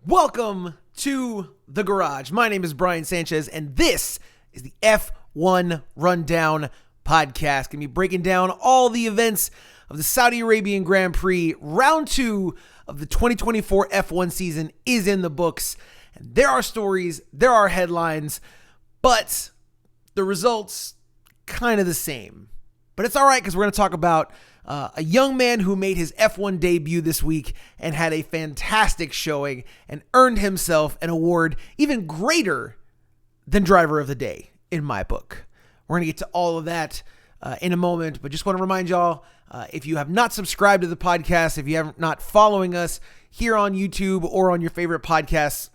Welcome to the garage. My name is Brian Sanchez, and this is the F1 Rundown podcast. Gonna be breaking down all the events of the Saudi Arabian Grand Prix. Round 2 of the 2024 F1 season is in the books. And there are stories, there are headlines, but the results kind of the same. But it's all right because we're going to talk about a young man who made his F1 debut this week and had a fantastic showing and earned himself an award even greater than Driver of the Day in my book. We're going to get to all of that in a moment, but just want to remind y'all, if you have not subscribed to the podcast, if you have not following us here on YouTube or on your favorite podcast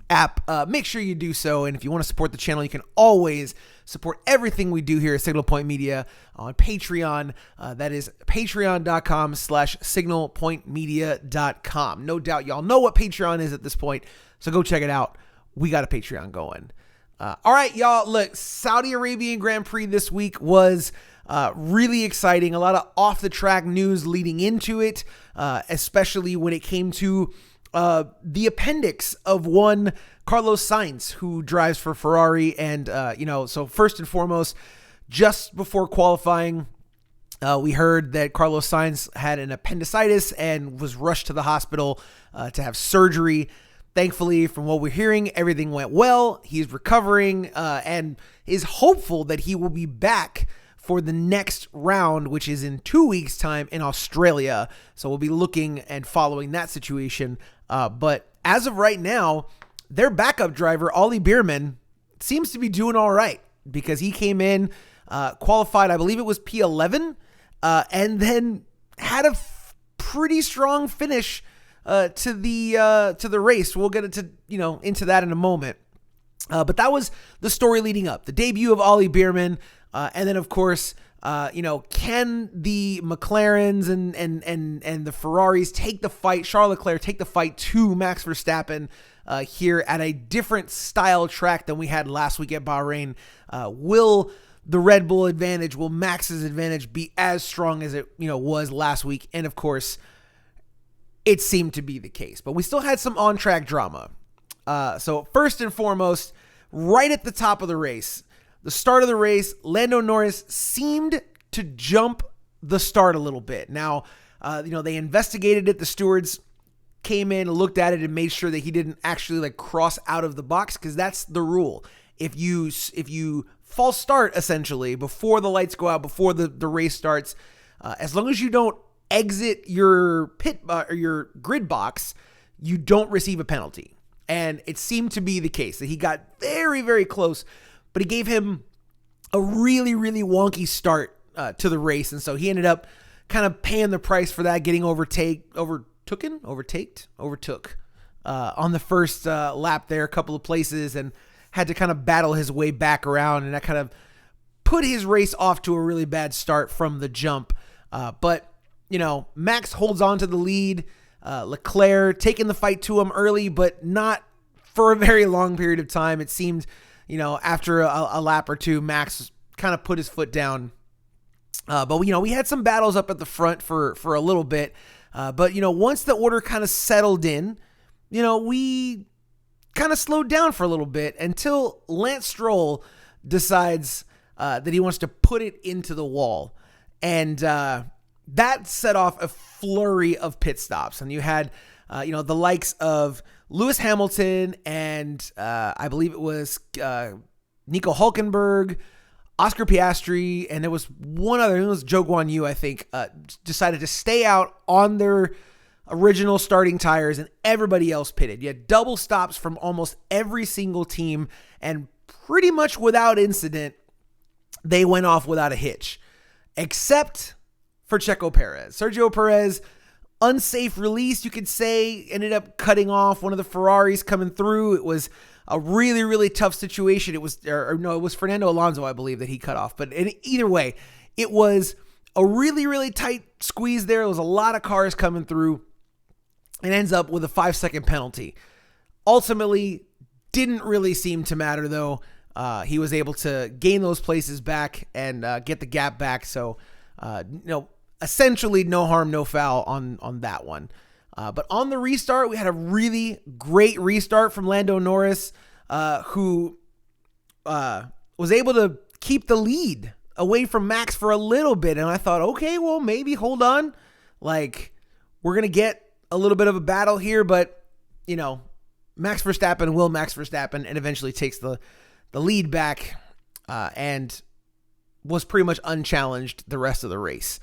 app, make sure you do so. And if you want to support the channel, you can always support everything we do here at Signal Point Media on Patreon. That is patreon.com/signalpointmedia.com. No doubt y'all know what Patreon is at this point, so go check it out. We got a Patreon going. All right, y'all. Look, Saudi Arabian Grand Prix this week was really exciting. A lot of off-the-track news leading into it, especially when it came to the appendix of one Carlos Sainz, who drives for Ferrari. And, so first and foremost, just before qualifying, we heard that Carlos Sainz had an appendicitis and was rushed to the hospital to have surgery. Thankfully, from what we're hearing, everything went well. He's recovering and is hopeful that he will be back for the next round, which is in 2 weeks' time in Australia. So we'll be looking and following that situation. But as of right now, their backup driver, Ollie Bearman, seems to be doing all right because he came in, qualified, I believe it was P11, and then had a pretty strong finish to the race. We'll get into that in a moment. But that was the story leading up, the debut of Ollie Bearman. And then, of course, can the McLarens and the Ferraris take the fight, Charles Leclerc take the fight to Max Verstappen here at a different style track than we had last week at Bahrain? Will the Red Bull advantage, will Max's advantage be as strong as it was last week? And, of course, it seemed to be the case. But we still had some on-track drama. So first and foremost, right at the top of the race, the start of the race, Lando Norris seemed to jump the start a little bit. Now, they investigated it. The stewards came in, looked at it, and made sure that he didn't actually cross out of the box, because that's the rule. If you false start essentially before the lights go out, before the race starts, as long as you don't exit your pit or your grid box, you don't receive a penalty. And it seemed to be the case that he got very, very close, but it gave him a really, really wonky start to the race. And so he ended up kind of paying the price for that, getting overtook on the first lap there, a couple of places, and had to kind of battle his way back around. And that kind of put his race off to a really bad start from the jump. But Max holds on to the lead. Leclerc taking the fight to him early, but not for a very long period of time. It seemed, after a lap or two, Max kind of put his foot down. But we had some battles up at the front for a little bit. But once the order kind of settled in, we kind of slowed down for a little bit until Lance Stroll decides that he wants to put it into the wall. And that set off a flurry of pit stops. And you had, the likes of Lewis Hamilton and I believe it was Nico Hülkenberg, Oscar Piastri, and there was one other, it was Zhou Guanyu, I think, decided to stay out on their original starting tires, and everybody else pitted. You had double stops from almost every single team, and pretty much without incident, they went off without a hitch, except for Checo Perez. Sergio Perez, unsafe release, you could say, ended up cutting off one of the Ferraris coming through. It was a really, really tough situation. It was, it was Fernando Alonso, I believe, that he cut off. But either way, it was a really, really tight squeeze there. There was a lot of cars coming through. It ends up with a 5-second penalty. Ultimately, didn't really seem to matter, though. He was able to gain those places back and get the gap back. So, essentially no harm, no foul on that one. But on the restart, we had a really great restart from Lando Norris, who was able to keep the lead away from Max for a little bit. And I thought, okay, well, maybe hold on. Like, we're going to get a little bit of a battle here, but, Max Verstappen will Max Verstappen and eventually takes the lead back and was pretty much unchallenged the rest of the race.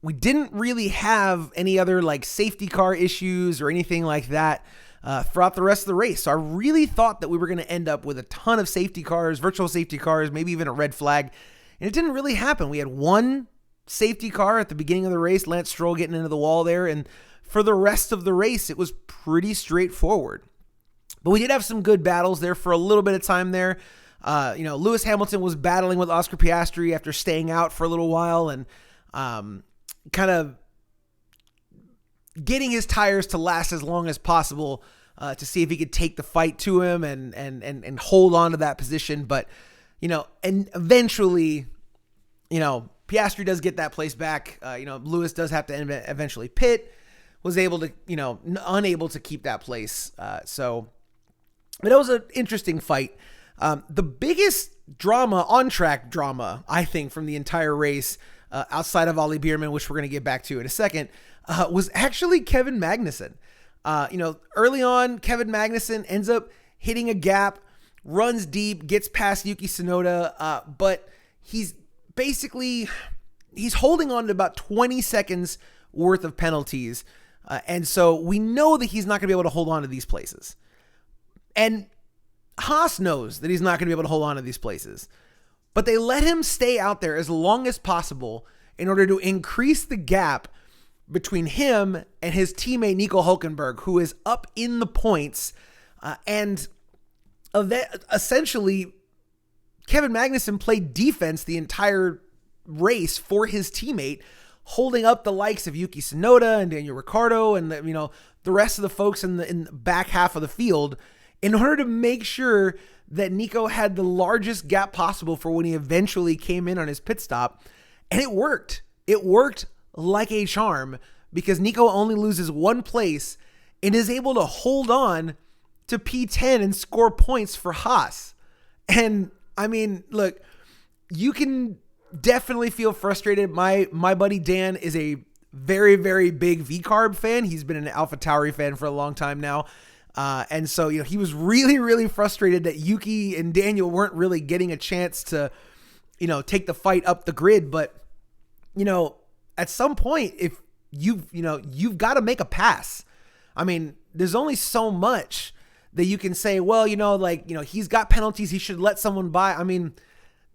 We didn't really have any other safety car issues or anything like that throughout the rest of the race. So I really thought that we were going to end up with a ton of safety cars, virtual safety cars, maybe even a red flag. And it didn't really happen. We had one safety car at the beginning of the race, Lance Stroll getting into the wall there. And for the rest of the race, it was pretty straightforward. But we did have some good battles there for a little bit of time there. Lewis Hamilton was battling with Oscar Piastri after staying out for a little while and kind of getting his tires to last as long as possible to see if he could take the fight to him and hold on to that position. But, and eventually, Piastri does get that place back. Lewis does have to eventually pit, was able to, unable to keep that place. But it was an interesting fight. The biggest on-track drama, I think, from the entire race, outside of Ollie Bearman, which we're going to get back to in a second, was actually Kevin Magnussen. Early on, Kevin Magnussen ends up hitting a gap, runs deep, gets past Yuki Tsunoda, but he's holding on to about 20 seconds worth of penalties. And so we know that he's not going to be able to hold on to these places. And Haas knows that he's not going to be able to hold on to these places. But they let him stay out there as long as possible in order to increase the gap between him and his teammate Nico Hülkenberg, who is up in the points. And essentially, Kevin Magnussen played defense the entire race for his teammate, holding up the likes of Yuki Tsunoda and Daniel Ricciardo and the rest of the folks in the back half of the field in order to make sure that Nico had the largest gap possible for when he eventually came in on his pit stop. And it worked. It worked like a charm because Nico only loses one place and is able to hold on to P10 and score points for Haas. And I mean, look, you can definitely feel frustrated. My buddy Dan is a very, very big V-Carb fan. He's been an AlphaTauri fan for a long time now. And so, he was really, really frustrated that Yuki and Daniel weren't really getting a chance to, take the fight up the grid. But, at some point, if you've got to make a pass. I mean, there's only so much that you can say, well, he's got penalties. He should let someone by. I mean,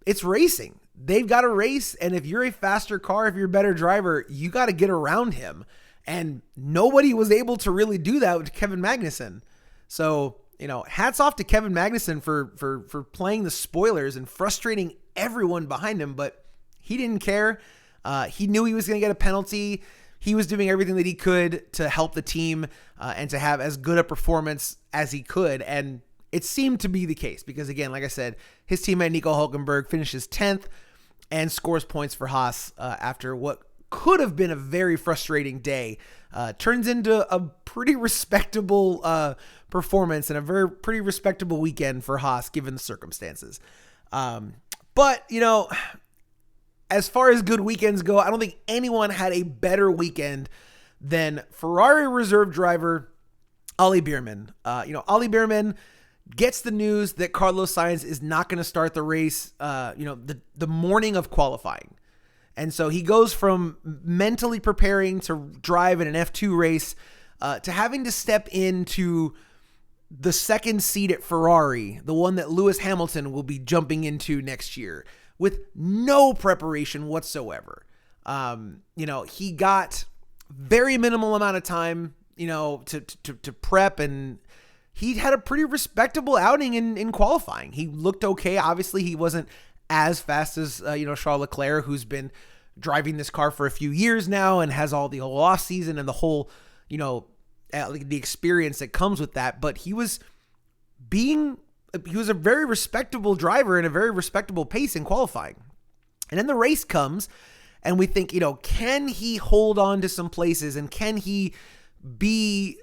it's racing. They've got to race. And if you're a faster car, if you're a better driver, you got to get around him. And nobody was able to really do that with Kevin Magnussen. So, hats off to Kevin Magnussen for playing the spoilers and frustrating everyone behind him, but he didn't care. He knew he was going to get a penalty. He was doing everything that he could to help the team and to have as good a performance as he could. And it seemed to be the case because, again, like I said, his teammate Nico Hülkenberg finishes 10th and scores points for Haas after what could have been a very frustrating day. Turns into a pretty respectable performance and a pretty respectable weekend for Haas given the circumstances. But, as far as good weekends go, I don't think anyone had a better weekend than Ferrari reserve driver Ollie Bearman. Ollie Bearman gets the news that Carlos Sainz is not going to start the race, the morning of qualifying. And so he goes from mentally preparing to drive in an F2 race to having to step into the second seat at Ferrari, the one that Lewis Hamilton will be jumping into next year with no preparation whatsoever. He got very minimal amount of time, to prep, and he had a pretty respectable outing in qualifying. He looked okay. Obviously, he wasn't as fast as, Charles Leclerc, who's been driving this car for a few years now and has all the whole off season and the whole, the experience that comes with that. But he was a very respectable driver and a very respectable pace in qualifying. And then the race comes and we think, can he hold on to some places, and can he be,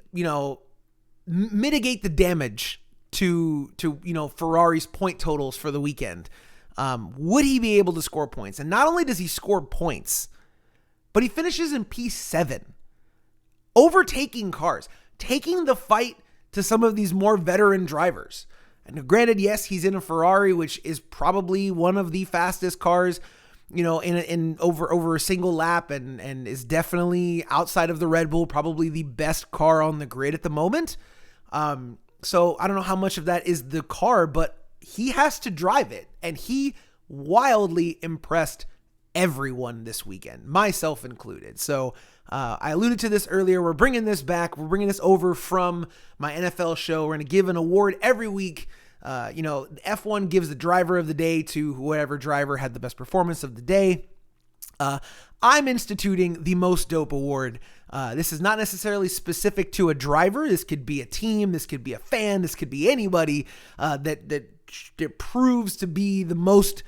mitigate the damage to Ferrari's point totals for the weekend? Would he be able to score points? And not only does he score points, but he finishes in P7, overtaking cars, taking the fight to some of these more veteran drivers. And granted, yes, he's in a Ferrari, which is probably one of the fastest cars, in over a single lap, and is definitely outside of the Red Bull, probably the best car on the grid at the moment. So I don't know how much of that is the car, but he has to drive it, and he wildly impressed everyone this weekend, myself included. So I alluded to this earlier. We're bringing this back. We're bringing this over from my NFL show. We're going to give an award every week. F1 gives the driver of the day to whoever driver had the best performance of the day. I'm instituting the most dope award. This is not necessarily specific to a driver. This could be a team. This could be a fan. This could be anybody that proves to be the most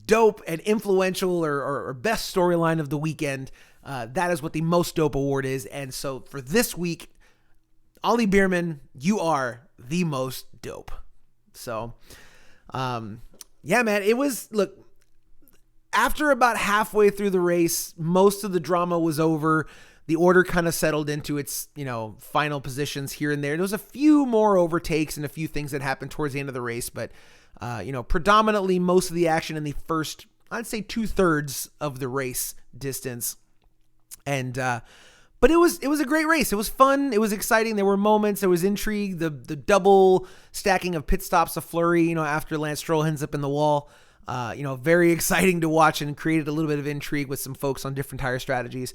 dope and influential or best storyline of the weekend. That is what the most dope award is. And so for this week, Ollie Bearman, you are the most dope. So, yeah, man, it was, look, after about halfway through the race, most of the drama was over. The order kind of settled into its, final positions here and there. There was a few more overtakes and a few things that happened towards the end of the race, but, predominantly most of the action in the first, I'd say 2/3 of the race distance. And, but it was a great race. It was fun. It was exciting. There were moments. There was intrigue. The double stacking of pit stops, a flurry, after Lance Stroll ends up in the wall. Very exciting to watch, and created a little bit of intrigue with some folks on different tire strategies.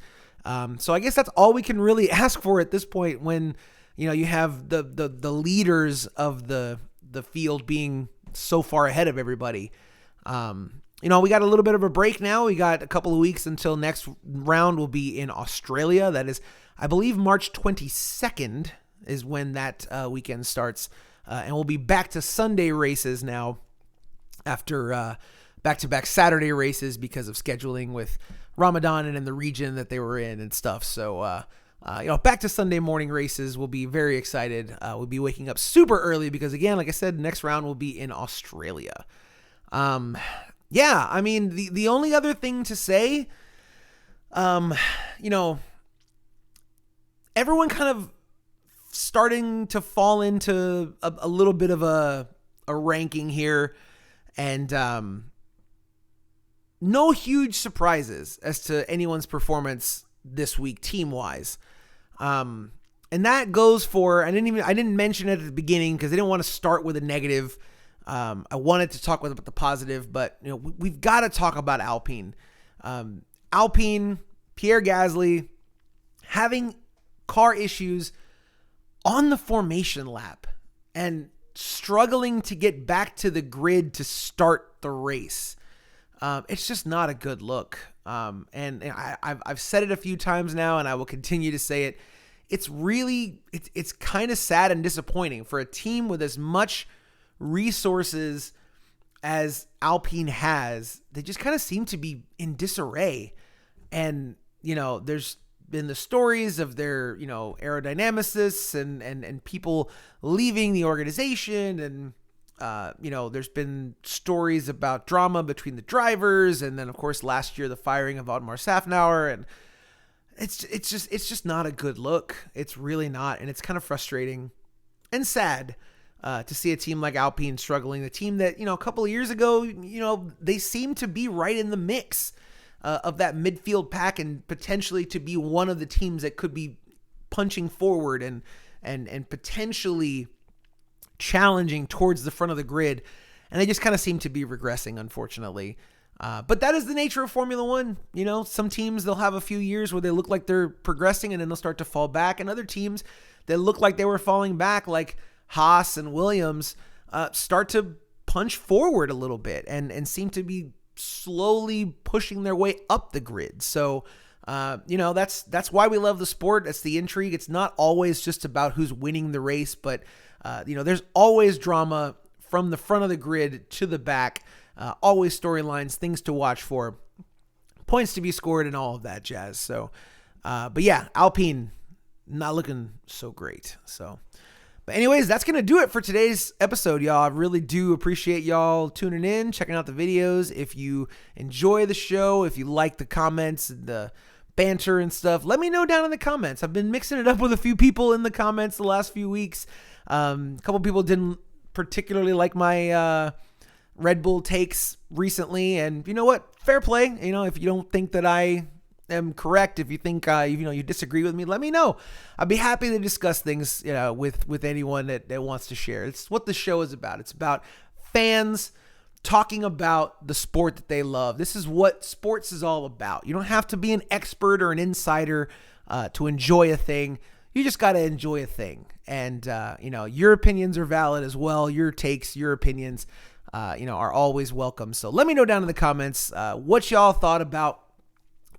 So I guess that's all we can really ask for at this point when, you have the leaders of the field being so far ahead of everybody. We got a little bit of a break now. We got a couple of weeks until next round will be in Australia. That is, I believe, March 22nd is when that weekend starts. And we'll be back to Sunday races now after back-to-back Saturday races because of scheduling with Ramadan and in the region that they were in and stuff. So, back to Sunday morning races. We'll be very excited. We'll be waking up super early because, again, like I said, next round will be in Australia. Yeah, I mean, the only other thing to say, everyone kind of starting to fall into a little bit of a ranking here, and no huge surprises as to anyone's performance this week team-wise. And that goes for, I didn't mention it at the beginning because I didn't want to start with a negative. I wanted to talk about the positive, but we've got to talk about Alpine. Alpine, Pierre Gasly, having car issues on the formation lap and struggling to get back to the grid to start the race. It's just not a good look. And I've said it a few times now, and I will continue to say it. It's kind of sad and disappointing for a team with as much resources as Alpine has. They just kind of seem to be in disarray. And, there's been the stories of their, aerodynamicists and people leaving the organization. And, there's been stories about drama between the drivers. And then, of course, last year, the firing of Otmar Safnauer. And it's just not a good look. It's really not. And it's kind of frustrating and sad to see a team like Alpine struggling, the team that, a couple of years ago, they seemed to be right in the mix of that midfield pack and potentially to be one of the teams that could be punching forward and potentially challenging towards the front of the grid. And they just kind of seem to be regressing, unfortunately. But that is the nature of Formula One. Some teams, they'll have a few years where they look like they're progressing and then they'll start to fall back. And other teams that look like they were falling back, like Haas and Williams, start to punch forward a little bit and seem to be slowly pushing their way up the grid. So, that's why we love the sport. That's the intrigue. It's not always just about who's winning the race, but, there's always drama from the front of the grid to the back, always storylines, things to watch for. points to be scored and all of that jazz. So, but yeah, Alpine not looking so great. So, but anyways, that's going to do it for today's episode, y'all. I really do appreciate y'all tuning in, checking out the videos. If you enjoy the show, if you like the comments and the banter and stuff, let me know down in the comments. I've been mixing it up with a few people in the comments the last few weeks. A couple people didn't particularly like my Red Bull takes recently, and you know what? Fair play. You know, if you don't think that I am correct, if you think you disagree with me, let me know. I'd be happy to discuss things with anyone that wants to share. It's what the show is about. It's about fans talking about the sport that they love. This is what sports is all about. You don't have to be an expert or an insider to enjoy a thing. You just got to enjoy a thing. And, your opinions are valid as well. Your takes, your opinions, are always welcome. So let me know down in the comments what y'all thought about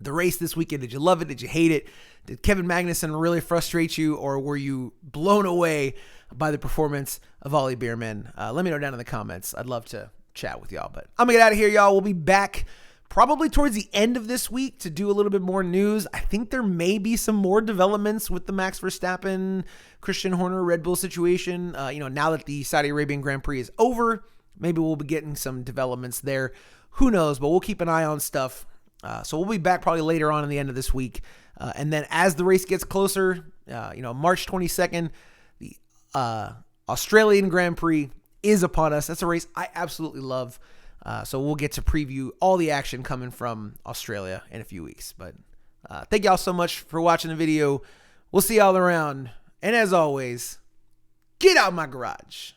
the race this weekend. Did you love it? Did you hate it? Did Kevin Magnussen really frustrate you, or were you blown away by the performance of Ollie Bearman? Let me know down in the comments. I'd love to chat with y'all, but I'm gonna get out of here, y'all. We'll be back probably towards the end of this week to do a little bit more news. I think there may be some more developments with the Max Verstappen, Christian Horner, Red Bull situation. Now that the Saudi Arabian Grand Prix is over, maybe we'll be getting some developments there. Who knows, but we'll keep an eye on stuff. So we'll be back probably later on in the end of this week. And then as the race gets closer, March 22nd, the Australian Grand Prix is upon us. That's a race I absolutely love. So we'll get to preview all the action coming from Australia in a few weeks. But thank y'all so much for watching the video. We'll see y'all around. And as always, get out my garage.